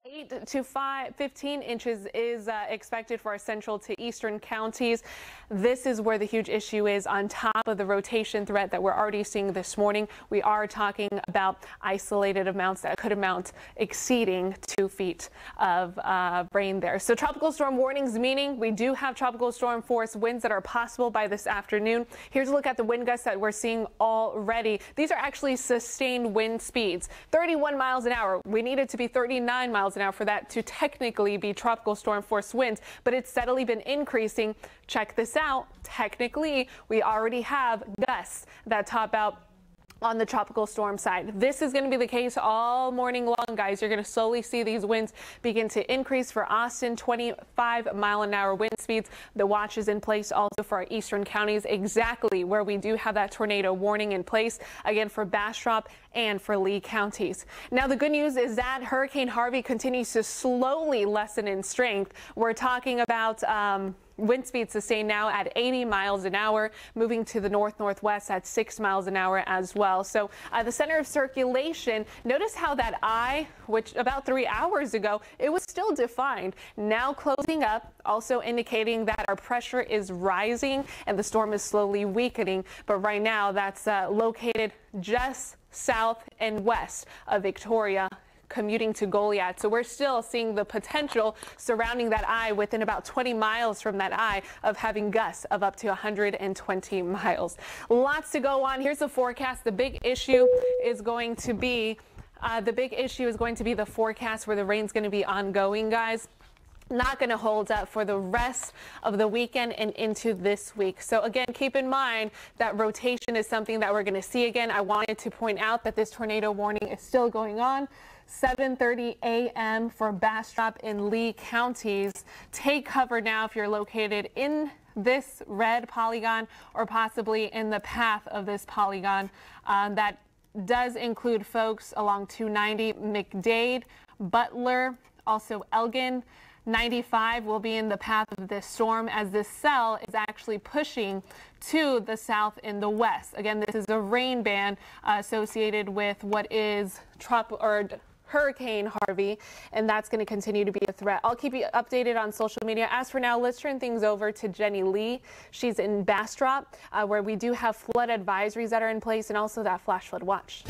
8 to 15 inches is expected for our central to eastern counties. This is where the huge issue is on top of the rotation threat that we're already seeing this morning. We are talking about isolated amounts that could amount exceeding 2 feet of rain there. So tropical storm warnings, meaning we do have tropical storm force winds that are possible by this afternoon. Here's a look at the wind gusts that we're seeing already. These are actually sustained wind speeds, 31 miles an hour. We need it to be 39 miles an hour for that to technically be tropical storm force winds, but it's steadily been increasing. Check this out. Technically, we already have gusts that top out on the tropical storm side. This is going to be the case all morning long, guys. You're going to slowly see these winds begin to increase for Austin, 25-mile-an-hour wind speeds. The watch is in place also for our eastern counties, exactly where we do have that tornado warning in place, again for Bastrop and for Lee counties. Now, the good news is that Hurricane Harvey continues to slowly lessen in strength. We're talking about wind speeds sustained now at 80 miles an hour, moving to the north-northwest at 6 miles an hour as well. So the center of circulation, notice how that eye, which about 3 hours ago, it was still defined, now closing up, also indicating that our pressure is rising and the storm is slowly weakening. But right now, that's located just south and west of Victoria, commuting to Goliad. So we're still seeing the potential surrounding that eye within about 20 miles from that eye of having gusts of up to 120 miles. Lots to go on. Here's the forecast. The big issue is going to be the forecast where the rain's going to be ongoing, guys. Not going to hold up for the rest of the weekend and into this week. So again, keep in mind that rotation is something that we're going to see again. I wanted to point out that this tornado warning is still going on. 7:30 a.m. for Bastrop in Lee counties. Take cover now if you're located in this red polygon or possibly in the path of this polygon. That does include folks along 290, McDade, Butler, also Elgin. 95 will be in the path of this storm as this cell is actually pushing to the south in the west. Again, this is a rain band associated with what is Hurricane Harvey, and that's going to continue to be a threat. I'll keep you updated on social media. As for now, let's turn things over to Jenny Lee. She's in Bastrop, where we do have flood advisories that are in place and also that flash flood watch.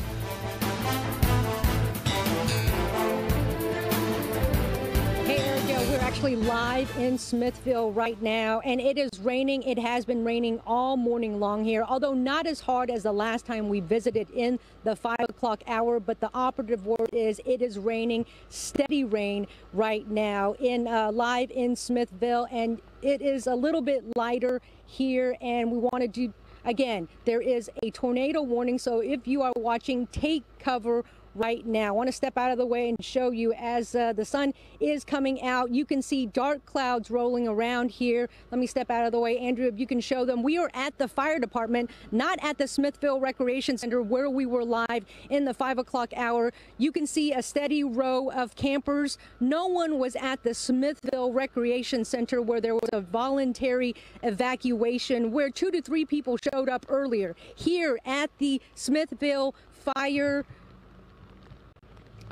We're actually live in Smithville right now, and it is raining. It has been raining all morning long here, although not as hard as the last time we visited in the 5 o'clock hour. But the operative word is it is raining, steady rain right now in live in Smithville, and it is a little bit lighter here. And we wanted to, again, there is a tornado warning, so if you are watching, take cover right now. I want to step out of the way and show you as the sun is coming out. You can see dark clouds rolling around here. Let me step out of the way. Andrew, if you can show them. We are at the fire department, not at the Smithville Recreation Center where we were live in the 5 o'clock hour. You can see a steady row of campers. No one was at the Smithville Recreation Center where there was a voluntary evacuation where 2 to 3 people showed up earlier. Here at the Smithville Fire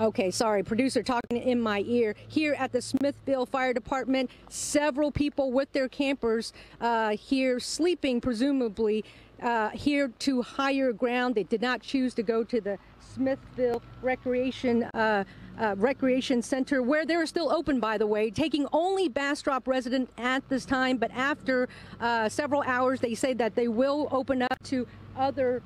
Okay, sorry, producer talking in my ear. Here at the Smithville Fire Department, several people with their campers here sleeping, presumably, here to higher ground. They did not choose to go to the Smithville Recreation Center, where they're still open, by the way, taking only Bastrop residents at this time. But after several hours, they say that they will open up to other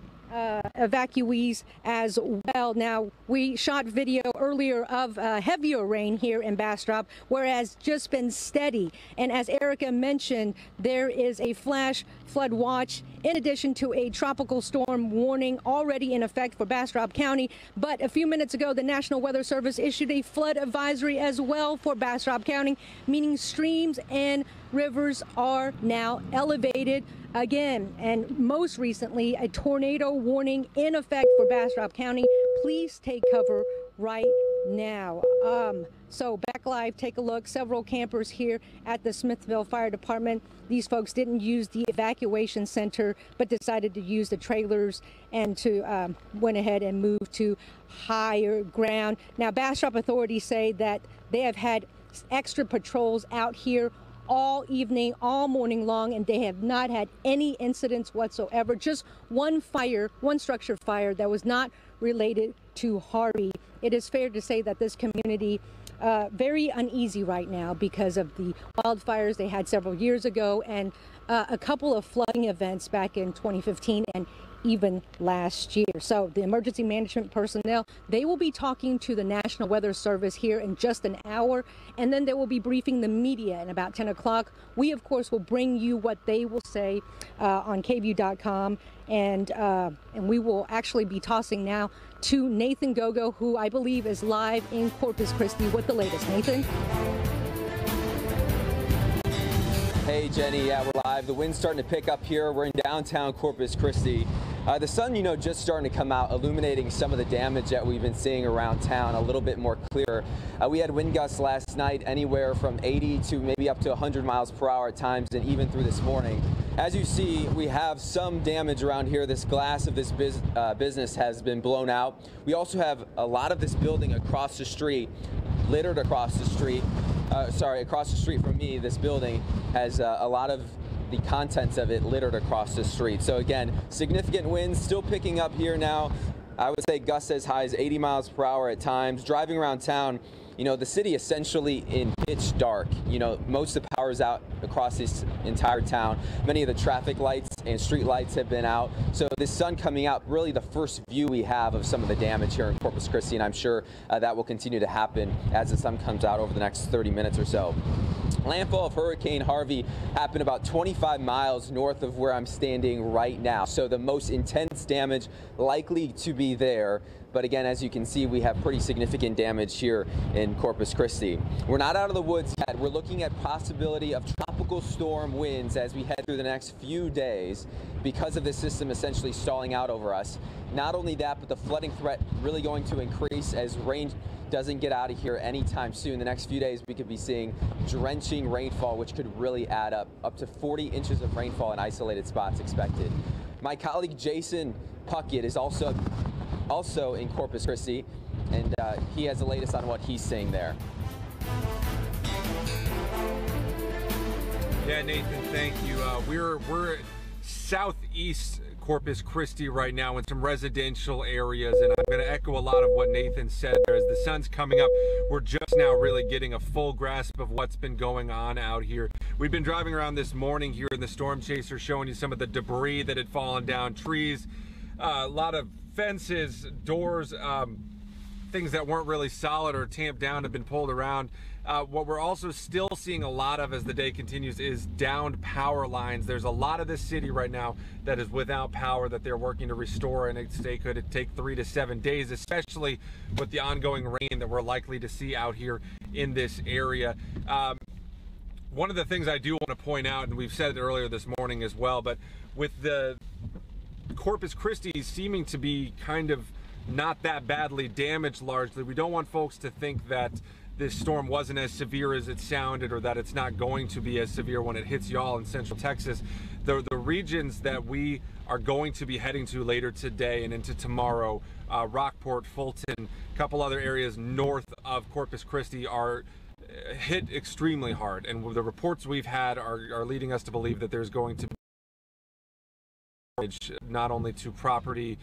evacuees as well. Now, we shot video earlier of heavier rain here in Bastrop, whereas just been steady. And as Erica mentioned, there is a flash flood watch in addition to a tropical storm warning already in effect for Bastrop County. But a few minutes ago, the National Weather Service issued a flood advisory as well for Bastrop County, meaning streams and rivers are now elevated again. And most recently, a tornado warning in effect for Bastrop County. Please take cover right now. So back live, take a look. Several campers here at the Smithville Fire Department. These folks didn't use the evacuation center, but decided to use the trailers and to went ahead and move to higher ground. Now, Bastrop authorities say that they have had extra patrols out here all evening, all morning long, and they have not had any incidents whatsoever. Just one structure fire that was not related to Harvey. It is fair to say that this community very uneasy right now because of the wildfires they had several years ago and a couple of flooding events back in 2015 and even last year. So the emergency management personnel, they will be talking to the National Weather Service here in just an hour, and then they will be briefing the media at about 10 o'clock. We, of course, will bring you what they will say on KVUE.com, and we will actually be tossing now to Nathan Gogo, who I believe is live in Corpus Christi with the latest. Nathan? Hey, Jenny, yeah, we're live. The wind's starting to pick up here. We're in downtown Corpus Christi. The sun, just starting to come out, illuminating some of the damage that we've been seeing around town a little bit more clear. We had wind gusts last night anywhere from 80 to maybe up to 100 miles per hour at times, and even through this morning. As you see, we have some damage around here. This glass of this business has been blown out. We also have a lot of this building across the street, littered across the street. Across the street from me, this building has a lot of the contents of it littered across the street. So again, significant winds still picking up here now. I would say gusts as high as 80 miles per hour at times. Driving around town, the city essentially in pitch dark. Most of the power is out across this entire town. Many of the traffic lights and street lights have been out. So this sun coming out, really the first view we have of some of the damage here in Corpus Christi, and I'm sure that will continue to happen as the sun comes out over the next 30 minutes or so. Landfall of Hurricane Harvey happened about 25 miles north of where I'm standing right now. So the most intense damage likely to be there. But again, as you can see, we have pretty significant damage here in Corpus Christi. We're not out of the woods yet. We're looking at possibility of tropical storm winds as we head through the next few days because of this system essentially stalling out over us. Not only that, but the flooding threat really going to increase as rain doesn't get out of here anytime soon. The next few days, we could be seeing drenching rainfall, which could really add up to 40 inches of rainfall in isolated spots expected. My colleague Jason Puckett is also in Corpus Christi, and he has the latest on what he's seeing there. Yeah, Nathan, thank you. We're southeast Corpus Christi right now in some residential areas, and I'm going to echo a lot of what Nathan said there. As the sun's coming up, we're just now really getting a full grasp of what's been going on out here. We've been driving around this morning here in the Storm Chaser, showing you some of the debris that had fallen down, trees, a lot of fences, doors, things that weren't really solid or tamped down have been pulled around. What we're also still seeing a lot of as the day continues is downed power lines. There's a lot of this city right now that is without power that they're working to restore, and it could take 3 to 7 days, especially with the ongoing rain that we're likely to see out here in this area. One of the things I do want to point out, and we've said it earlier this morning as well, but with the Corpus Christi seeming to be kind of not that badly damaged largely, we don't want folks to think that this storm wasn't as severe as it sounded, or that it's not going to be as severe when it hits y'all in central Texas. The regions that we are going to be heading to later today and into tomorrow, Rockport, Fulton, a couple other areas north of Corpus Christi are hit extremely hard, and the reports we've had are leading us to believe that there's going to be damage, not only to property,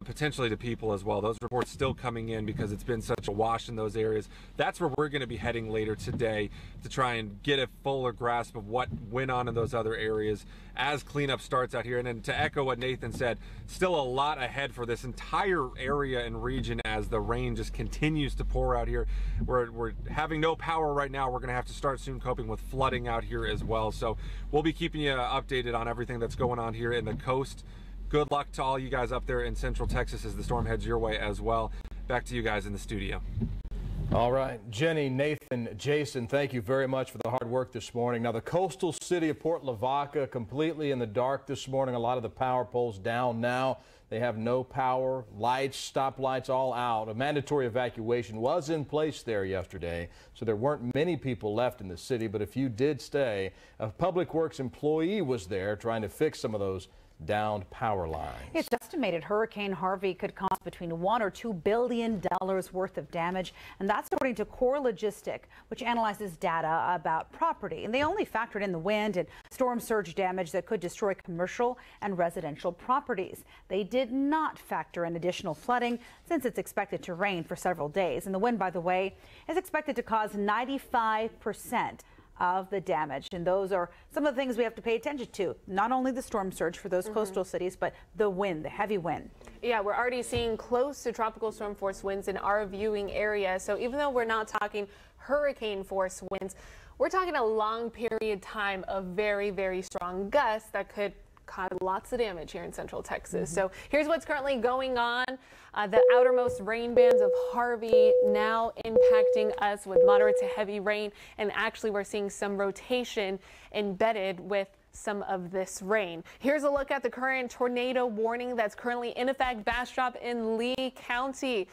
potentially to people as well. Those reports still coming in because it's been such a wash in those areas. That's where we're going to be heading later today to try and get a fuller grasp of what went on in those other areas as cleanup starts out here. And then to echo what Nathan said, still a lot ahead for this entire area and region as the rain just continues to pour out here. We're having no power right now. We're going to have to start soon coping with flooding out here as well. So we'll be keeping you updated on everything that's going on here in the coast. Good luck to all you guys up there in Central Texas as the storm heads your way as well. Back to you guys in the studio. All right, Jenny, Nathan, Jason, thank you very much for the hard work this morning. Now, the coastal city of Port Lavaca completely in the dark this morning. A lot of the power poles down now. They have no power, lights, stoplights all out. A mandatory evacuation was in place there yesterday, so there weren't many people left in the city, but a few did stay. A Public Works employee was there trying to fix some of those downed power lines. It's estimated Hurricane Harvey could cause between $1 or $2 billion worth of damage, and that's according to Core Logistic, which analyzes data about property. And they only factored in the wind and storm surge damage that could destroy commercial and residential properties. They did not factor in additional flooding since it's expected to rain for several days. And the wind, by the way, is expected to cause 95% of the damage. And those are some of the things we have to pay attention to. Not only the storm surge for those coastal cities, but the wind, the heavy wind. Yeah, we're already seeing close to tropical storm force winds in our viewing area. So even though we're not talking hurricane force winds, we're talking a long period time of very, very strong gusts that could cause lots of damage here in Central Texas. So here's what's currently going on. The outermost rain bands of Harvey now impacting us with moderate to heavy rain. And actually, we're seeing some rotation embedded with some of this rain. Here's a look at the current tornado warning that's currently in effect. Bastrop in Lee County.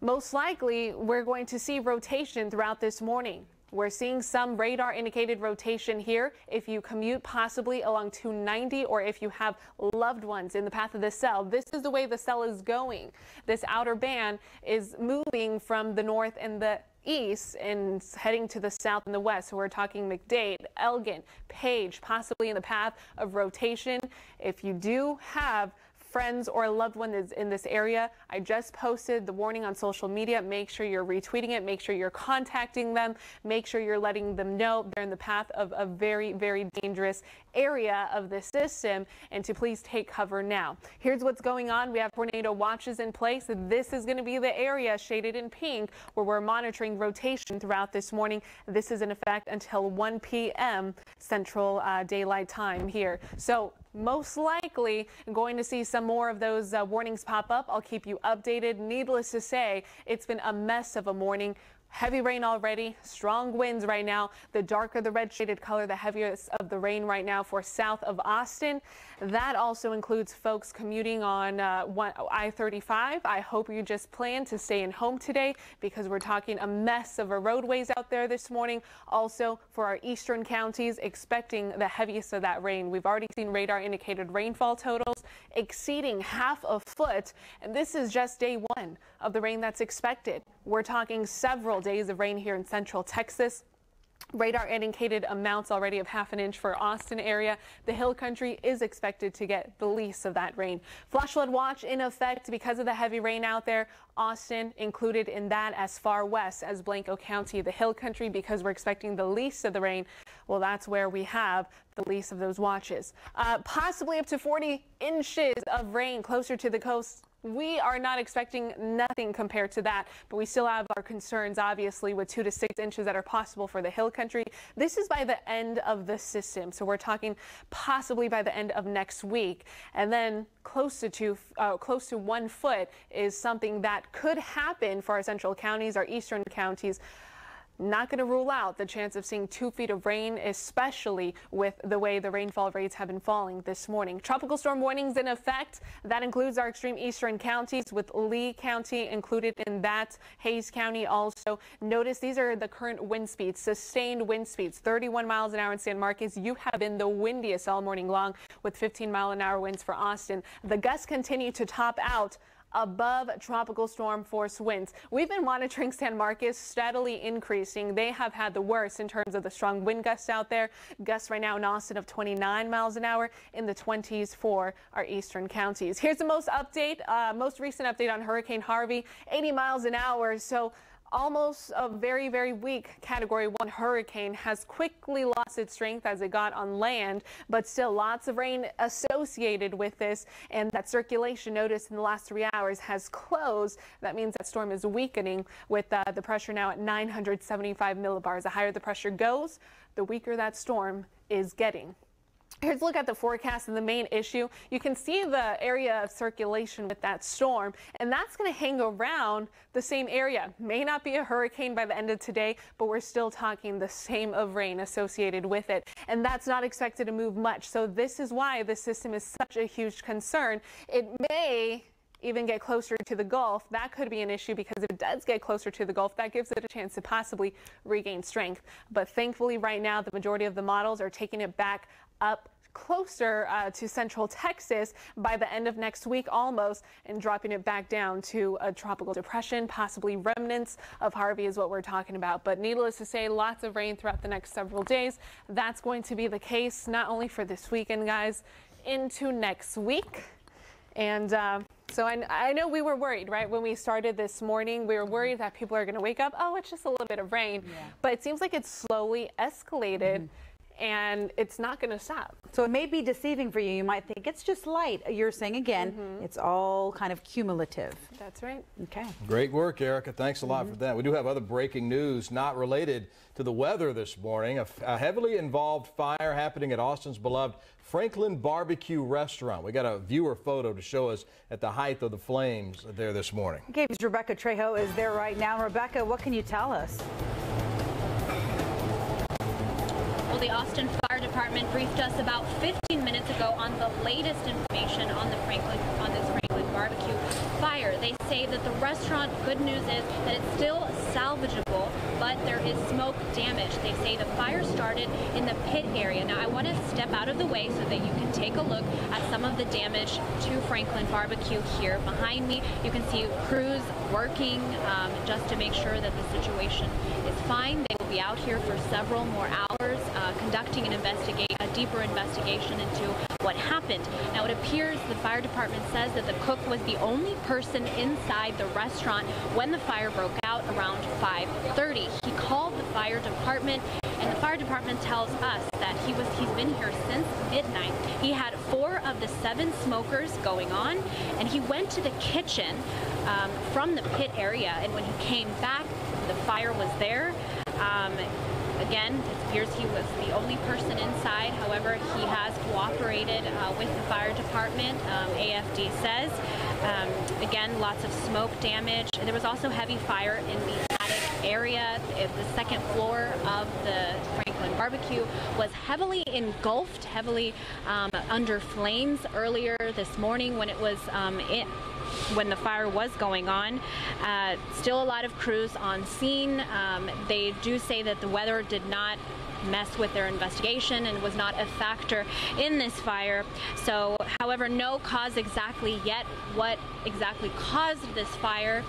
Most likely, we're going to see rotation throughout this morning. We're seeing some radar indicated rotation here. If you commute possibly along 290 or if you have loved ones in the path of the cell, this is the way the cell is going. This outer band is moving from the north and the east and heading to the south and the west. So we're talking McDade, Elgin, Page, possibly in the path of rotation. If you do have friends or a loved one is in this area, I just posted the warning on social media. Make sure you're retweeting it. Make sure you're contacting them. Make sure you're letting them know they're in the path of a very, very dangerous area of the system and to please take cover now. Here's what's going on. We have tornado watches in place. This is going to be the area shaded in pink where we're monitoring rotation throughout this morning. This is in effect until 1 p.m. Central Daylight Time here. So most likely going to see some more of those warnings pop up. I'll keep you updated. Needless to say, it's been a mess of a morning. Heavy rain already, strong winds right now. The darker the red shaded color, the heaviest of the rain right now for south of Austin. That also includes folks commuting on I-35. I hope you just plan to stay in home today because we're talking a mess of roadways out there this morning. Also for our eastern counties, expecting the heaviest of that rain. We've already seen radar indicated rainfall totals exceeding half a foot. And this is just day one of the rain that's expected. We're talking several days of rain here in Central Texas. Radar indicated amounts already of half an inch for Austin area. The hill country is expected to get the least of that rain. Flash flood watch in effect because of the heavy rain out there. Austin included in that as far west as Blanco County. The hill country, because we're expecting the least of the rain, well, that's where we have the least of those watches. Possibly up to 40 inches of rain closer to the coast. We are not expecting nothing compared to that, but we still have our concerns, obviously, with 2 to 6 inches that are possible for the hill country. This is by the end of the system, so we're talking possibly by the end of next week. And then close to 1 foot is something that could happen for our central counties, our eastern counties. Not going to rule out the chance of seeing 2 feet of rain, especially with the way the rainfall rates have been falling this morning. Tropical storm warnings in effect. That includes our extreme eastern counties, with Lee County included in that. Hayes County also. Notice these are the current wind speeds, sustained wind speeds, 31 miles an hour in San Marcos. You have been the windiest all morning long with 15-mile-an-hour winds for Austin. The gusts continue to top out above tropical storm force winds. We've been monitoring San Marcos steadily increasing. They have had the worst in terms of the strong wind gusts out there. Gusts right now in Austin of 29 miles an hour, in the 20s for our eastern counties. Here's the most recent update on Hurricane Harvey, 80 miles an hour. So almost a very, very weak Category 1 hurricane, has quickly lost its strength as it got on land, but still lots of rain associated with this, and that circulation noticed in the last 3 hours has closed. That means that storm is weakening, with the pressure now at 975 millibars. The higher the pressure goes, the weaker that storm is getting. Here's a look at the forecast and the main issue. You can see the area of circulation with that storm, and that's going to hang around the same area. May not be a hurricane by the end of today, but we're still talking the same of rain associated with it, and that's not expected to move much. So this is why this system is such a huge concern. It may even get closer to the Gulf. That could be an issue, because if it does get closer to the Gulf, that gives it a chance to possibly regain strength. But thankfully right now, the majority of the models are taking it back up closer to central Texas by the end of next week almost, and dropping it back down to a tropical depression. Possibly remnants of Harvey is what we're talking about. But needless to say, lots of rain throughout the next several days. That's going to be the case not only for this weekend, guys, into next week. And so I know we were worried, right? When we started this morning, we were worried that people are going to wake up, oh, it's just a little bit of rain. Yeah. But it seems like it's slowly escalated. And it's not going to stop. So it may be deceiving for you. You might think it's just light. You're saying again, it's all kind of cumulative. That's right. Okay. Great work, Erica. Thanks a lot for that. We do have other breaking news not related to the weather this morning. A heavily involved fire happening at Austin's beloved Franklin Barbecue Restaurant. We got a viewer photo to show us at the height of the flames there this morning. KV's Rebecca Trejo is there right now. Rebecca, what can you tell us? Well, the Austin Fire Department briefed us about 15 minutes ago on the latest information on this Franklin barbecue fire. They say that the restaurant, good news is that it's still salvageable, but there is smoke damage. They say the fire started in the pit area. Now, I want to step out of the way so that you can take a look at some of the damage to Franklin Barbecue here behind me. You can see crews working just to make sure that the situation is fine. They will be out here for several more hours conducting a deeper investigation into what happened. Now, it appears the fire department says that the cook was the only person inside the restaurant when the fire broke out around 5:30. He called the fire department, and the fire department tells us that he's been here since midnight. He had 4 of the 7 smokers going on, and he went to the kitchen from the pit area, and when he came back, the fire was there. Again, it appears he was the only person inside. However, he has cooperated with the fire department, AFD says. Again, lots of smoke damage. There was also heavy fire in the attic area. The second floor of the Franklin Barbecue was heavily engulfed, heavily under flames earlier this morning when it was when the fire was going on. Still a lot of crews on scene. They do say that the weather did not mess with their investigation and was not a factor in this fire. So, however, no cause exactly yet what exactly caused this fire,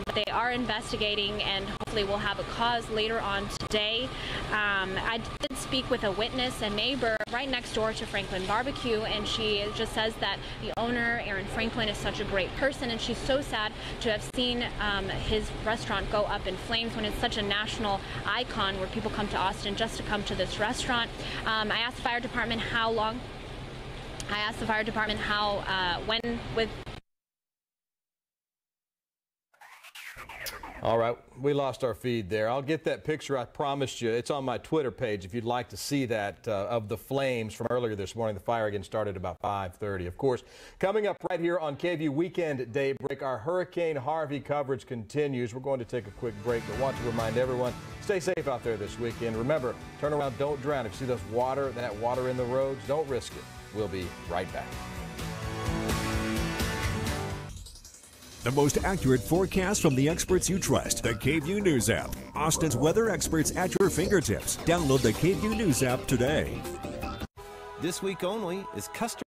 but they are investigating, and hopefully we'll have a cause later on today. I did speak with a witness, a neighbor right next door to Franklin Barbecue, and she just says that the owner, Aaron Franklin, is such a great person, and she's so sad to have seen his restaurant go up in flames when it's such a national icon where people come to Austin just to come to this restaurant. I asked the fire department when with. All right, we lost our feed there. I'll get that picture, I promised you. It's on my Twitter page if you'd like to see that of the flames from earlier this morning. The fire again started about 5:30. Of course, coming up right here on KVU Weekend Daybreak, our Hurricane Harvey coverage continues. We're going to take a quick break, but want to remind everyone, stay safe out there this weekend. Remember, turn around, don't drown. If you see that water in the roads, don't risk it. We'll be right back. The most accurate forecast from the experts you trust. The KVU News app. Austin's weather experts at your fingertips. Download the KVU News app today. This week only is customer